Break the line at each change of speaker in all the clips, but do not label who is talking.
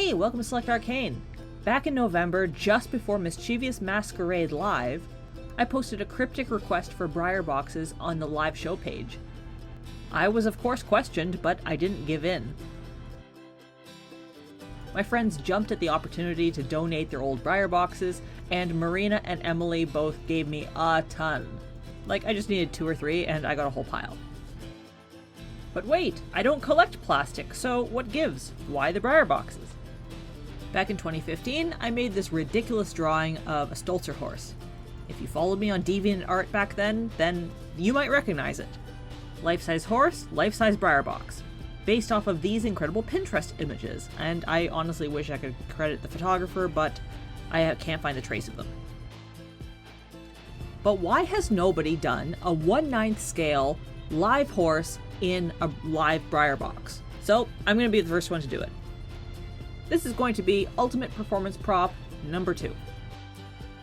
Hey, welcome to Select Arcane! Back in November, just before Mischievous Masquerade Live, I posted a cryptic request for Breyer boxes on the live show page. I was of course questioned, but I didn't give in. My friends jumped at the opportunity to donate their old Breyer boxes, and Marina and Emily both gave me a ton. Like, I just needed 2 or 3, and I got a whole pile. But wait, I don't collect plastic, so what gives? Why the Breyer boxes? Back in 2015, I made this ridiculous drawing of a Stolzer horse. If you followed me on DeviantArt back then you might recognize it. Life-size horse, life-size Breyer box. Based off of these incredible Pinterest images, and I honestly wish I could credit the photographer, but I can't find a trace of them. But why has nobody done a 1/9 scale live horse in a live Breyer box? So I'm going to be the first one to do it. This is going to be Ultimate Performance Prop number 2.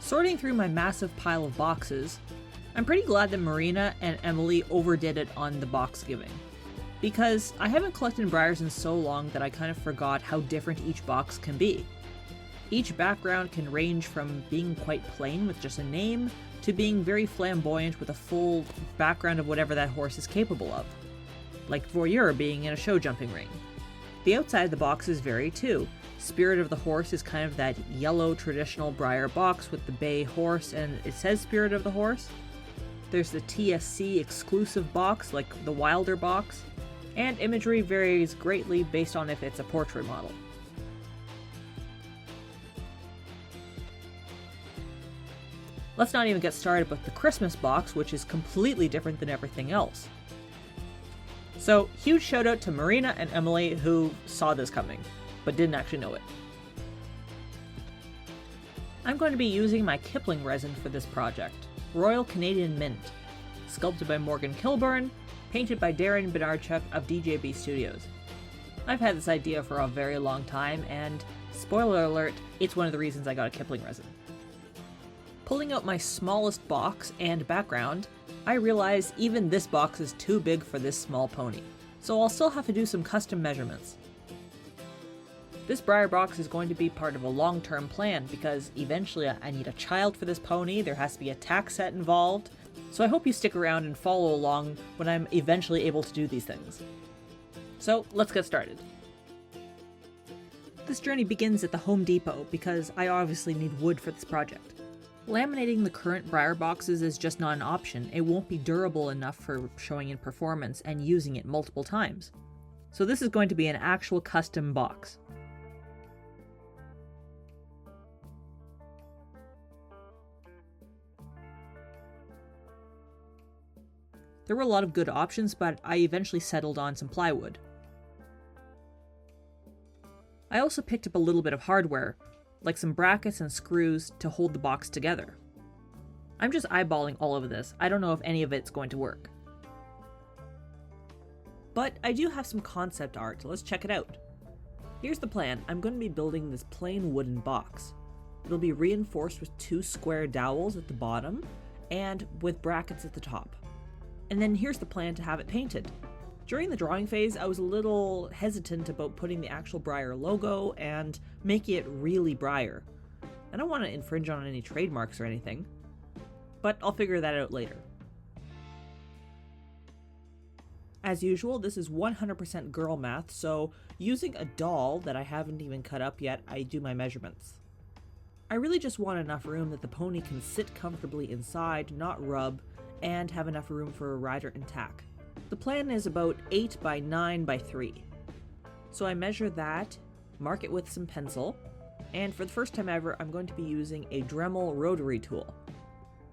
Sorting through my massive pile of boxes, I'm pretty glad that Marina and Emily overdid it on the box giving. Because I haven't collected Breyers in so long that I kind of forgot how different each box can be. Each background can range from being quite plain with just a name, to being very flamboyant with a full background of whatever that horse is capable of. Like Voyeur being in a show jumping ring. The outside of the boxes vary too. Spirit of the Horse is kind of that yellow traditional Breyer box with the bay horse and it says Spirit of the Horse. There's the TSC exclusive box like the Wilder box. And imagery varies greatly based on if it's a portrait model. Let's not even get started with the Christmas box, which is completely different than everything else. So, huge shout out to Marina and Emily who saw this coming, but didn't actually know it. I'm going to be using my Kipling resin for this project, Royal Canadian Mint, sculpted by Morgan Kilburn, painted by Darren Benarchuk of DJB Studios. I've had this idea for a very long time, and spoiler alert, it's one of the reasons I got a Kipling resin. Pulling out my smallest box and background, I realized even this box is too big for this small pony, so I'll still have to do some custom measurements. This Breyer box is going to be part of a long-term plan because eventually I need a child for this pony, there has to be a tax set involved, so I hope you stick around and follow along when I'm eventually able to do these things. So let's get started. This journey begins at the Home Depot because I obviously need wood for this project. Laminating the current Breyer boxes is just not an option. It won't be durable enough for showing in performance and using it multiple times. So this is going to be an actual custom box. There were a lot of good options, but I eventually settled on some plywood. I also picked up a little bit of hardware, like some brackets and screws to hold the box together. I'm just eyeballing all of this. I don't know if any of it's going to work. But I do have some concept art, so let's check it out. Here's the plan. I'm going to be building this plain wooden box. It'll be reinforced with 2 square dowels at the bottom and with brackets at the top. And then here's the plan to have it painted. During the drawing phase, I was a little hesitant about putting the actual Breyer logo and making it really Breyer. I don't want to infringe on any trademarks or anything, but I'll figure that out later. As usual, this is 100% girl math, so using a doll that I haven't even cut up yet, I do my measurements. I really just want enough room that the pony can sit comfortably inside, not rub, and have enough room for a rider and tack. The plan is about 8 by 9 by 3. So I measure that, mark it with some pencil, and for the first time ever I'm going to be using a Dremel rotary tool.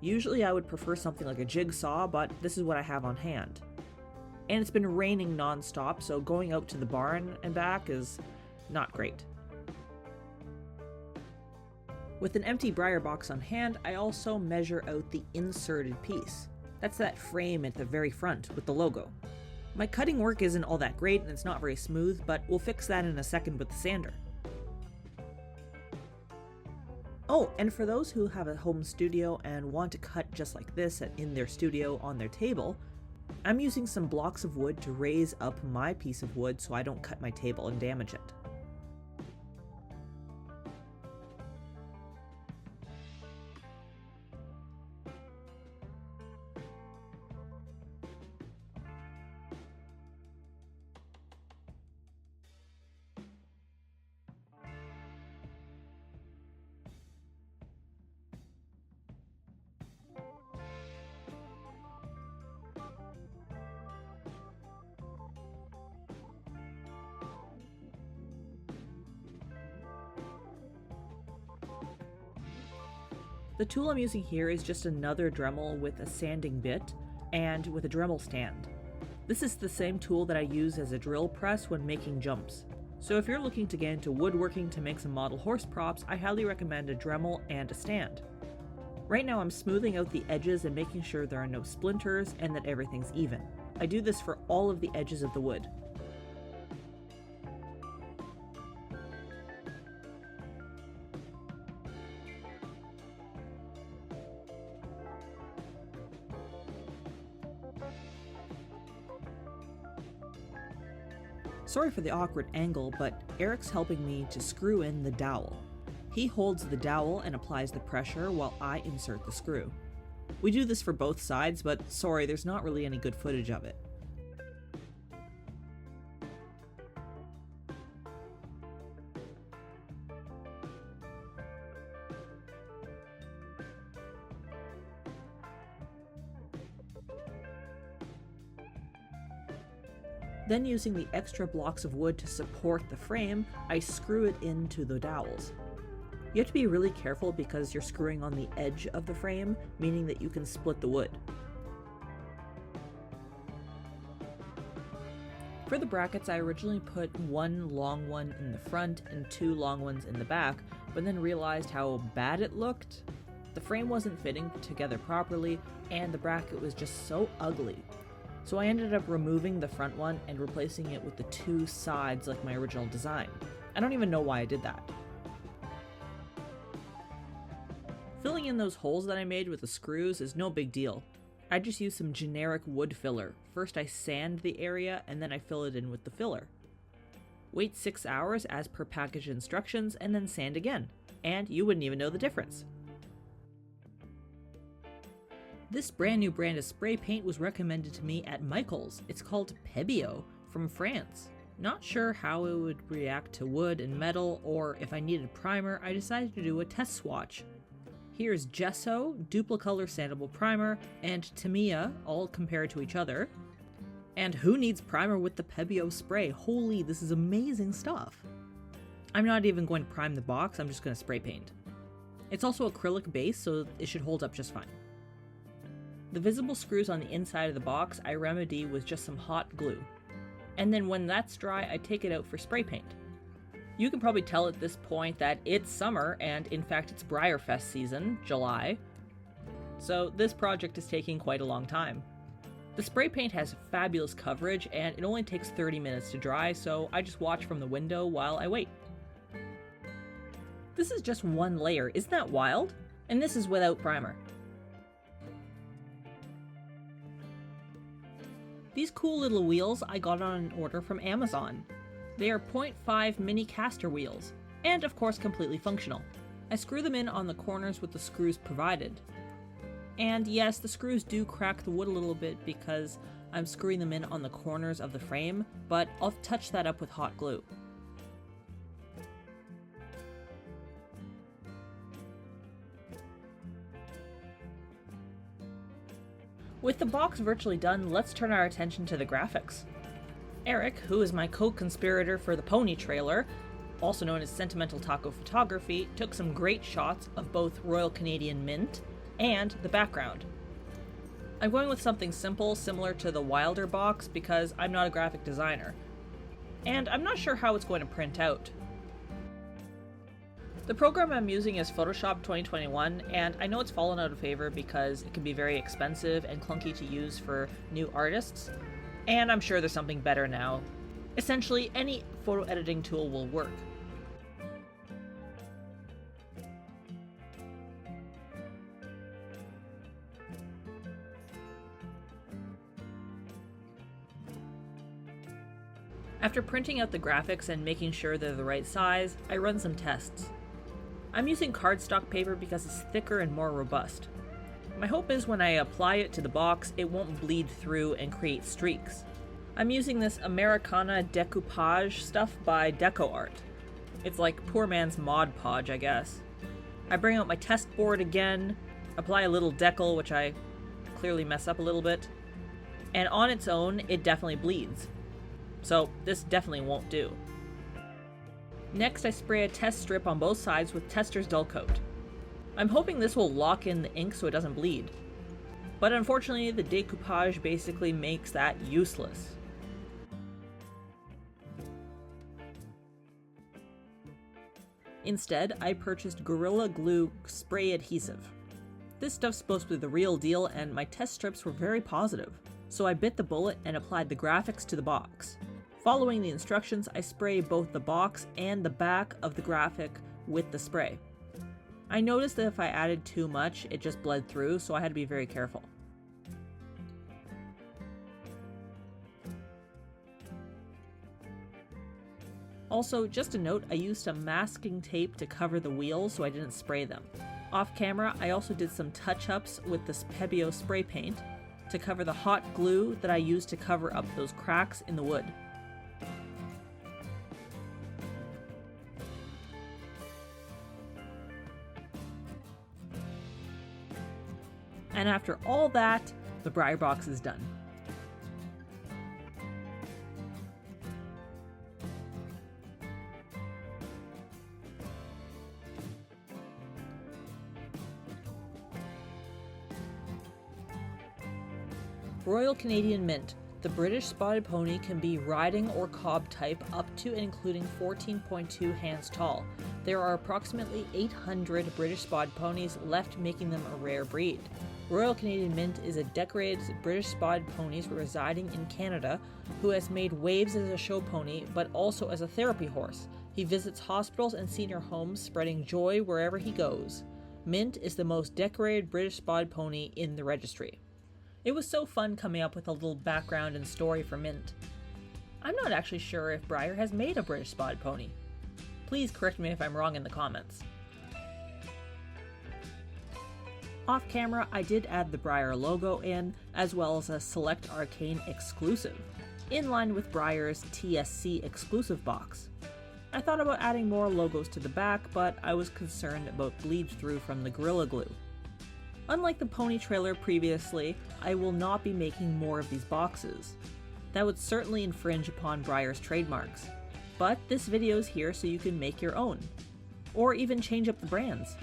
Usually I would prefer something like a jigsaw, but this is what I have on hand. And it's been raining non-stop, so going out to the barn and back is not great. With an empty Breyer box on hand, I also measure out the inserted piece. That's that frame at the very front with the logo. My cutting work isn't all that great and it's not very smooth, but we'll fix that in a second with the sander. Oh, and for those who have a home studio and want to cut just like this in their studio on their table, I'm using some blocks of wood to raise up my piece of wood so I don't cut my table and damage it. The tool I'm using here is just another Dremel with a sanding bit and with a Dremel stand. This is the same tool that I use as a drill press when making jumps. So if you're looking to get into woodworking to make some model horse props, I highly recommend a Dremel and a stand. Right now I'm smoothing out the edges and making sure there are no splinters and that everything's even. I do this for all of the edges of the wood. Sorry for the awkward angle, but Eric's helping me to screw in the dowel. He holds the dowel and applies the pressure while I insert the screw. We do this for both sides, but sorry, there's not really any good footage of it. Then using the extra blocks of wood to support the frame, I screw it into the dowels. You have to be really careful because you're screwing on the edge of the frame, meaning that you can split the wood. For the brackets, I originally put one long one in the front and two long ones in the back, but then realized how bad it looked. The frame wasn't fitting together properly, and the bracket was just so ugly. So I ended up removing the front one and replacing it with the two sides like my original design. I don't even know why I did that. Filling in those holes that I made with the screws is no big deal. I just use some generic wood filler. First I sand the area and then I fill it in with the filler. Wait 6 hours as per package instructions and then sand again. And you wouldn't even know the difference. This brand new brand of spray paint was recommended to me at Michael's. It's called pēbēo from France. Not sure how it would react to wood and metal, or if I needed primer, I decided to do a test swatch. Here's gesso, Duplicolor sandable primer, and Tamiya, all compared to each other. And who needs primer with the pēbēo spray? Holy, this is amazing stuff. I'm not even going to prime the box, I'm just going to spray paint. It's also acrylic base, so it should hold up just fine. The visible screws on the inside of the box I remedy with just some hot glue. And then when that's dry, I take it out for spray paint. You can probably tell at this point that it's summer, and in fact it's Breyer Fest season, July. So this project is taking quite a long time. The spray paint has fabulous coverage, and it only takes 30 minutes to dry, so I just watch from the window while I wait. This is just one layer, isn't that wild? And this is without primer. These cool little wheels I got on an order from Amazon. They are 0.5 mini caster wheels, and of course completely functional. I screw them in on the corners with the screws provided. And yes, the screws do crack the wood a little bit because I'm screwing them in on the corners of the frame, but I'll touch that up with hot glue. With the box virtually done, let's turn our attention to the graphics. Eric, who is my co-conspirator for the pony trailer, also known as Sentimental Taco Photography, took some great shots of both Royal Canadian Mint and the background. I'm going with something simple, similar to the Wilder box, because I'm not a graphic designer. And I'm not sure how it's going to print out. The program I'm using is Photoshop 2021, and I know it's fallen out of favor because it can be very expensive and clunky to use for new artists, and I'm sure there's something better now. Essentially, any photo editing tool will work. After printing out the graphics and making sure they're the right size, I run some tests. I'm using cardstock paper because it's thicker and more robust. My hope is when I apply it to the box, it won't bleed through and create streaks. I'm using this Americana decoupage stuff by Deco Art. It's like poor man's Mod Podge, I guess. I bring out my test board again, apply a little decal, which I clearly mess up a little bit, and on its own, it definitely bleeds. So this definitely won't do. Next, I spray a test strip on both sides with Tester's Dull Coat. I'm hoping this will lock in the ink so it doesn't bleed. But unfortunately, the decoupage basically makes that useless. Instead, I purchased Gorilla Glue spray adhesive. This stuff's supposed to be the real deal, and my test strips were very positive, so I bit the bullet and applied the graphics to the box. Following the instructions, I spray both the box and the back of the graphic with the spray. I noticed that if I added too much, it just bled through, so I had to be very careful. Also, just a note, I used some masking tape to cover the wheels so I didn't spray them. Off camera, I also did some touch-ups with this pēbēo spray paint to cover the hot glue that I used to cover up those cracks in the wood. And after all that, the Breyer box is done. Royal Canadian Mint. The British Spotted Pony can be riding or cob type up to and including 14.2 hands tall. There are approximately 800 British Spotted Ponies left, making them a rare breed. Royal Canadian Mint is a decorated British Spotted Pony residing in Canada who has made waves as a show pony but also as a therapy horse. He visits hospitals and senior homes, spreading joy wherever he goes. Mint is the most decorated British Spotted Pony in the registry. It was so fun coming up with a little background and story for Mint. I'm not actually sure if Breyer has made a British Spotted Pony. Please correct me if I'm wrong in the comments. Off camera, I did add the Breyer logo in, as well as a Select Arcane exclusive, in line with Breyer's TSC exclusive box. I thought about adding more logos to the back, but I was concerned about bleed through from the Gorilla Glue. Unlike the pony trailer previously, I will not be making more of these boxes. That would certainly infringe upon Breyer's trademarks. But this video is here so you can make your own. Or even change up the brands.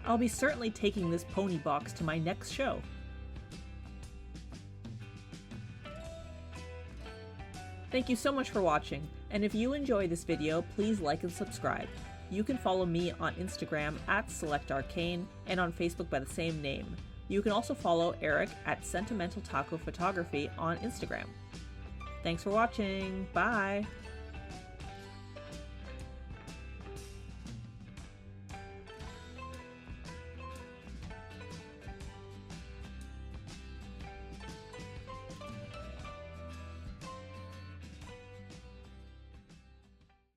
I'll be certainly taking this pony box to my next show. Thank you so much for watching, and if you enjoyed this video, please like and subscribe. You can follow me on Instagram at SelectArcane and on Facebook by the same name. You can also follow Eric at Sentimental Taco Photography on Instagram. Thanks for watching. Bye!